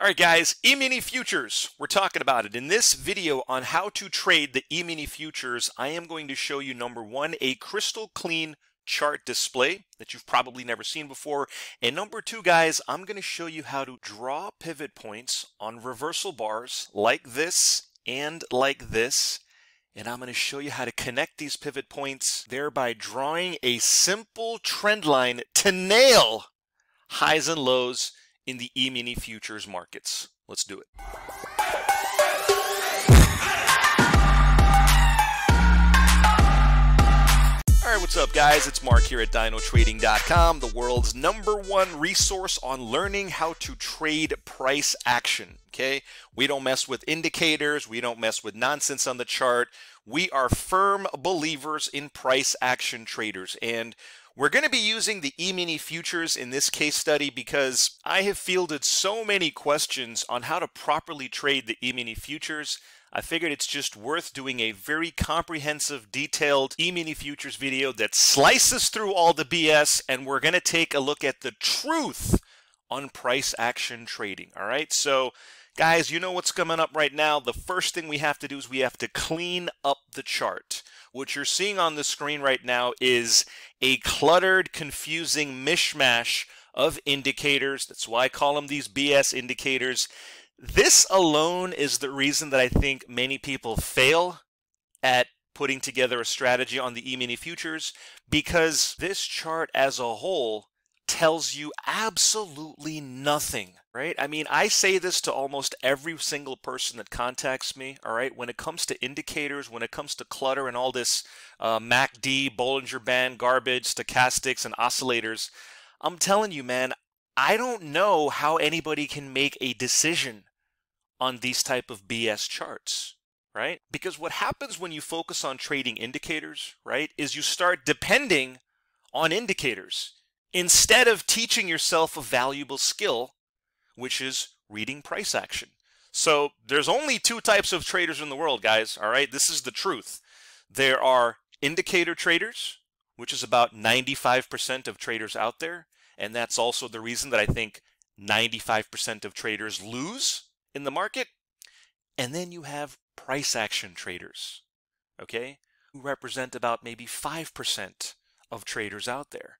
All right, guys, Emini futures. We're talking about it. In this video on how to trade the Emini futures, I am going to show you, number one, a crystal clean chart display that you've probably never seen before. And number two, guys, I'm going to show you how to draw pivot points on reversal bars like this and like this. And I'm going to show you how to connect these pivot points, thereby drawing a simple trend line to nail highs and lows in the Emini futures markets. Let's do it. All right, what's up, guys? It's Mark here at DinoTrading.com, the world's #1 resource on learning how to trade price action. Okay, we don't mess with indicators, we don't mess with nonsense on the chart. We are firm believers in price action traders, and we're going to be using the Emini futures in this case study because I have fielded so many questions on how to properly trade the Emini futures. I figured it's just worth doing a very comprehensive, detailed Emini futures video that slices through all the BS, and we're going to take a look at the truth on price action trading. All right, so guys, you know what's coming up right now. The first thing we have to do is we have to clean up the chart. What you're seeing on the screen right now is a cluttered, confusing mishmash of indicators. That's why I call them these BS indicators. This alone is the reason that I think many people fail at putting together a strategy on the Emini futures, because this chart as a whole tells you absolutely nothing, right? I mean, I say this to almost every single person that contacts me, all right? When it comes to indicators, when it comes to clutter and all this MACD, Bollinger Band, garbage, stochastics, and oscillators, I'm telling you, man, I don't know how anybody can make a decision on these type of BS charts, right? Because what happens when you focus on trading indicators, right, is you start depending on indicators instead of teaching yourself a valuable skill, which is reading price action. So there's only two types of traders in the world, guys, all right? This is the truth. There are indicator traders, which is about 95% of traders out there, and that's also the reason that I think 95% of traders lose in the market. And then you have price action traders, okay, who represent about maybe 5% of traders out there.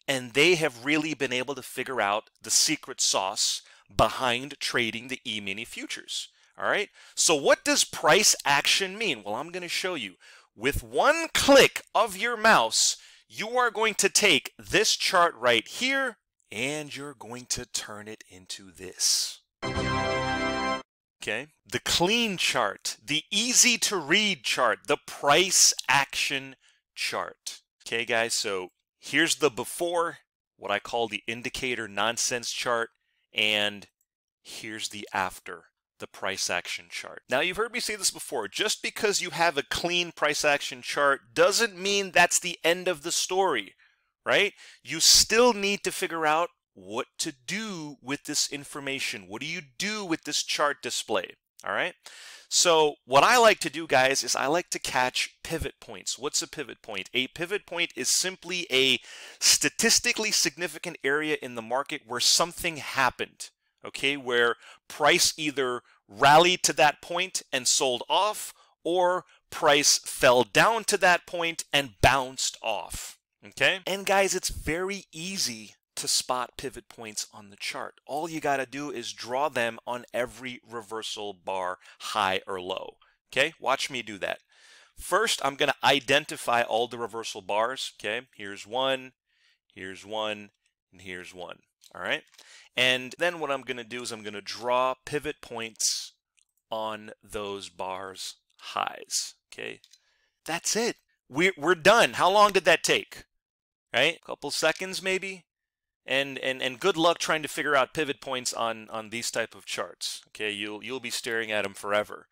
And they have really been able to figure out the secret sauce behind trading the Emini futures. All right. So what does price action mean? Well, I'm going to show you. With one click of your mouse, you are going to take this chart right here and you're going to turn it into this. Okay. The clean chart, the easy to read chart, the price action chart. Okay, guys. So here's the before, what I call the indicator nonsense chart, and here's the after, the price action chart. Now, you've heard me say this before. Just because you have a clean price action chart doesn't mean that's the end of the story, right? You still need to figure out what to do with this information. What do you do with this chart display? All right. So what I like to do, guys, is I like to catch pivot points. What's a pivot point? A pivot point is simply a statistically significant area in the market where something happened, okay, where price either rallied to that point and sold off, or price fell down to that point and bounced off, okay? And guys, it's very easy to spot pivot points on the chart. All you got to do is draw them on every reversal bar, high or low. Okay, watch me do that. First, I'm going to identify all the reversal bars. Okay, here's one, and here's one. All right, and then what I'm going to do is I'm going to draw pivot points on those bars' highs. Okay, that's it. We're done. How long did that take? Right, a couple seconds maybe. And good luck trying to figure out pivot points on these type of charts. Okay, you'll be staring at them forever.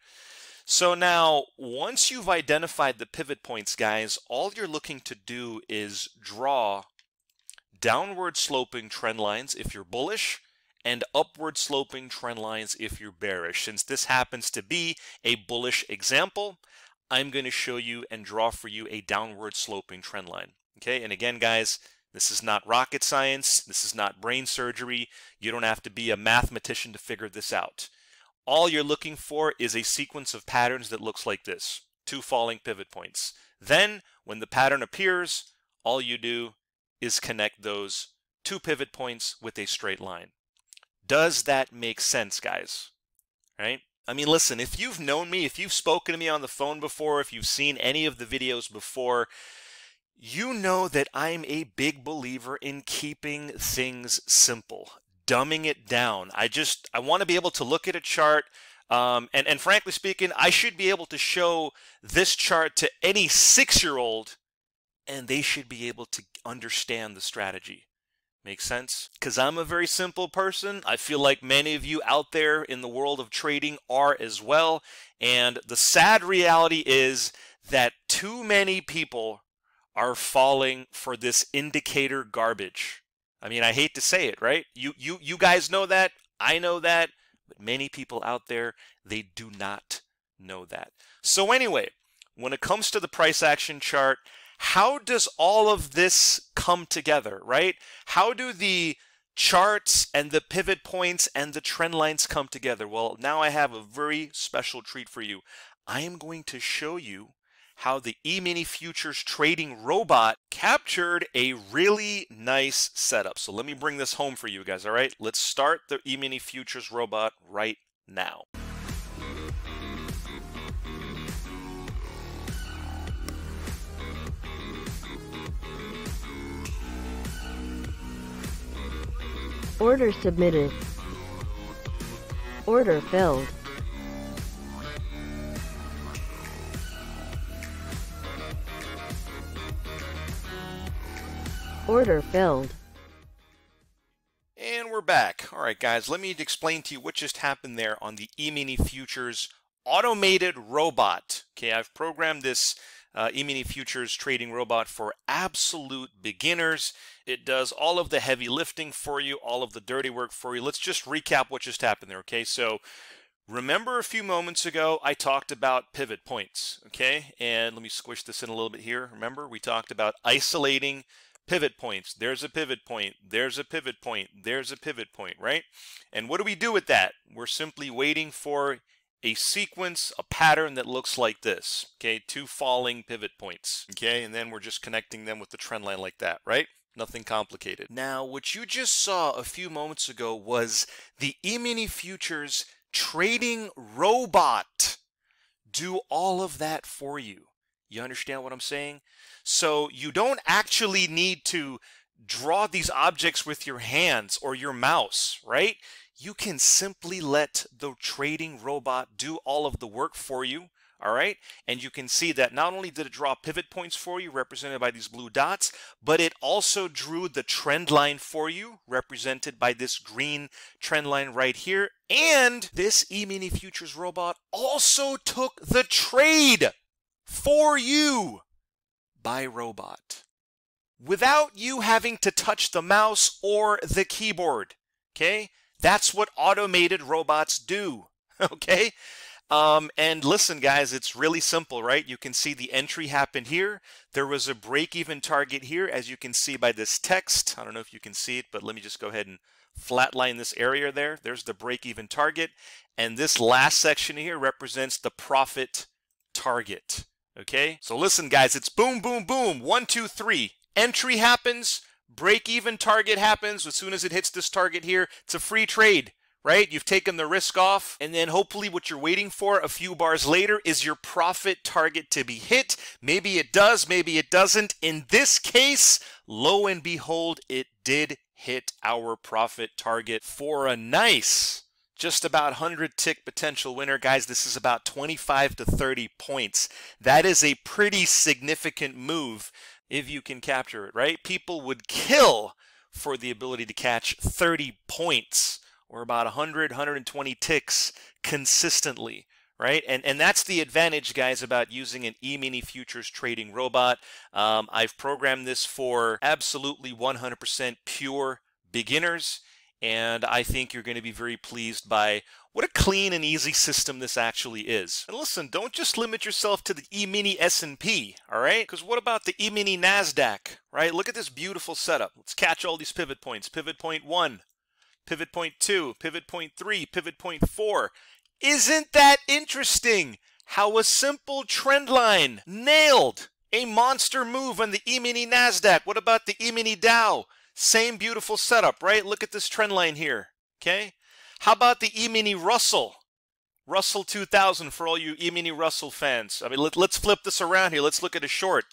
So now, once you've identified the pivot points, guys, all you're looking to do is draw downward sloping trend lines if you're bullish, and upward sloping trend lines if you're bearish. Since this happens to be a bullish example, I'm going to show you and draw for you a downward sloping trend line. Okay, and again, guys, This is not rocket science. This is not brain surgery. You don't have to be a mathematician to figure this out. All you're looking for is a sequence of patterns that looks like this. 2 falling pivot points. Then, when the pattern appears, all you do is connect those 2 pivot points with a straight line. Does that make sense, guys? Right? I mean, listen, if you've known me, if you've spoken to me on the phone before, if you've seen any of the videos before, you know that I'm a big believer in keeping things simple, dumbing it down. I want to be able to look at a chart, and frankly speaking, I should be able to show this chart to any 6-year-old, and they should be able to understand the strategy. Make sense? Because I'm a very simple person. I feel like many of you out there in the world of trading are as well. And the sad reality is that too many people are falling for this indicator garbage. I mean, I hate to say it, right? You guys know that. I know that. But many people out there, they do not know that. So anyway, when it comes to the price action chart, how does all of this come together, right? How do the charts and the pivot points and the trend lines come together? Well, now I have a very special treat for you. I am going to show you how the Emini futures trading robot captured a really nice setup. So let me bring this home for you guys, all right? Let's start the Emini futures robot right now. Order submitted. Order filled. Order filled. And we're back. All right, guys, let me explain to you what just happened there on the Emini futures automated robot. Okay, I've programmed this Emini futures trading robot for absolute beginners. It does all of the heavy lifting for you, all of the dirty work for you. Let's just recap what just happened there, okay? So remember a few moments ago, I talked about pivot points, okay? And let me squish this in a little bit here. Remember, we talked about isolating pivot points. There's a pivot point. There's a pivot point. There's a pivot point, right? And what do we do with that? We're simply waiting for a sequence, a pattern that looks like this, okay? 2 falling pivot points, okay? And then we're just connecting them with the trend line like that, right? Nothing complicated. Now, what you just saw a few moments ago was the Emini futures trading robot do all of that for you. You understand what I'm saying? So you don't actually need to draw these objects with your hands or your mouse, right? You can simply let the trading robot do all of the work for you, all right? And you can see that not only did it draw pivot points for you, represented by these blue dots, but it also drew the trend line for you, represented by this green trend line right here. And this Emini futures robot also took the trade for you by robot, without you having to touch the mouse or the keyboard, okay? That's what automated robots do, okay? And listen, guys, it's really simple, right? You can see the entry happened here. There was a break-even target here, as you can see by this text. I don't know if you can see it, but let me just go ahead and flatline this area there. There's the break-even target. And this last section here represents the profit target, okay? So listen, guys, it's boom, boom, boom, 1, 2, 3. Entry happens. Break-even target happens. As soon as it hits this target here, it's a free trade, right? You've taken the risk off, and then hopefully what you're waiting for a few bars later is your profit target to be hit. Maybe it does, maybe it doesn't. In this case, lo and behold, it did hit our profit target for a nice, just about 100 tick potential winner. Guys, this is about 25 to 30 points. That is a pretty significant move if you can capture it, right? People would kill for the ability to catch 30 points or about 100, 120 ticks consistently, right? And that's the advantage, guys, about using an Emini futures trading robot. I've programmed this for absolutely 100% pure beginners. And I think you're going to be very pleased by what a clean and easy system this actually is. And listen, don't just limit yourself to the Emini S&P, all right? Because what about the Emini NASDAQ, right? Look at this beautiful setup. Let's catch all these pivot points. Pivot point 1, pivot point 2, pivot point 3, pivot point 4. Isn't that interesting? How a simple trend line nailed a monster move on the Emini NASDAQ. What about the Emini Dow? Same beautiful setup, right? Look at this trend line here, okay? How about the Emini Russell? Russell 2000 for all you Emini Russell fans. I mean, let's flip this around here. Let's look at a short.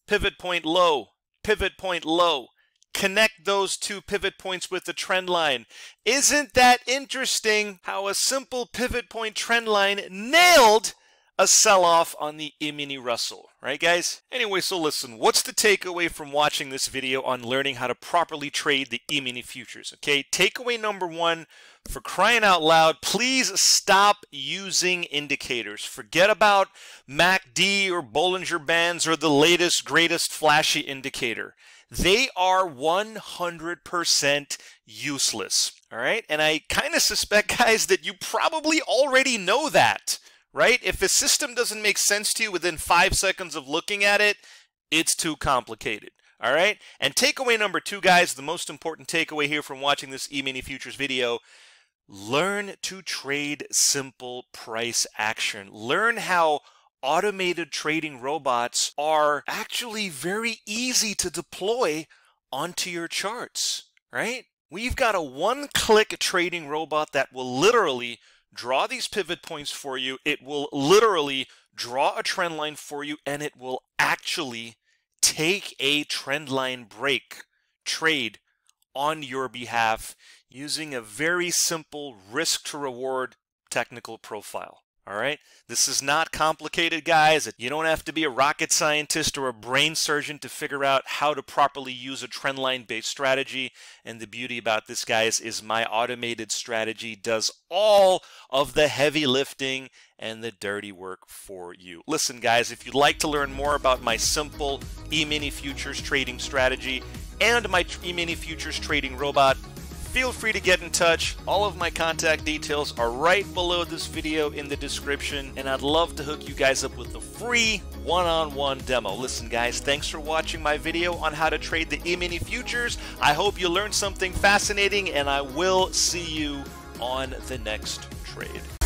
Pivot point low, pivot point low. Connect those two pivot points with the trend line. Isn't that interesting how a simple pivot point trend line nailed a sell-off on the Emini Russell, right guys? Anyway, so listen, what's the takeaway from watching this video on learning how to properly trade the Emini futures, okay? Takeaway number 1, for crying out loud, please stop using indicators. Forget about MACD or Bollinger Bands or the latest, greatest flashy indicator. They are 100% useless, all right? And I kind of suspect, guys, that you probably already know that. Right? If a system doesn't make sense to you within 5 seconds of looking at it, it's too complicated. All right? And takeaway number 2, guys, the most important takeaway here from watching this Emini Futures video, learn to trade simple price action. Learn how automated trading robots are actually very easy to deploy onto your charts, right? We've got a one-click trading robot that will literally draw these pivot points for you. It will literally draw a trend line for you, and it will actually take a trend line break trade on your behalf using a very simple risk to reward technical profile. All right, this is not complicated, guys. You don't have to be a rocket scientist or a brain surgeon to figure out how to properly use a trend line based strategy. And the beauty about this, guys, is my automated strategy does all of the heavy lifting and the dirty work for you. Listen, guys, if you'd like to learn more about my simple Emini Futures trading strategy and my Emini Futures trading robot, feel free to get in touch. All of my contact details are right below this video in the description, and I'd love to hook you guys up with a free one-on-one demo. Listen, guys, thanks for watching my video on how to trade the Emini futures. I hope you learned something fascinating, and I will see you on the next trade.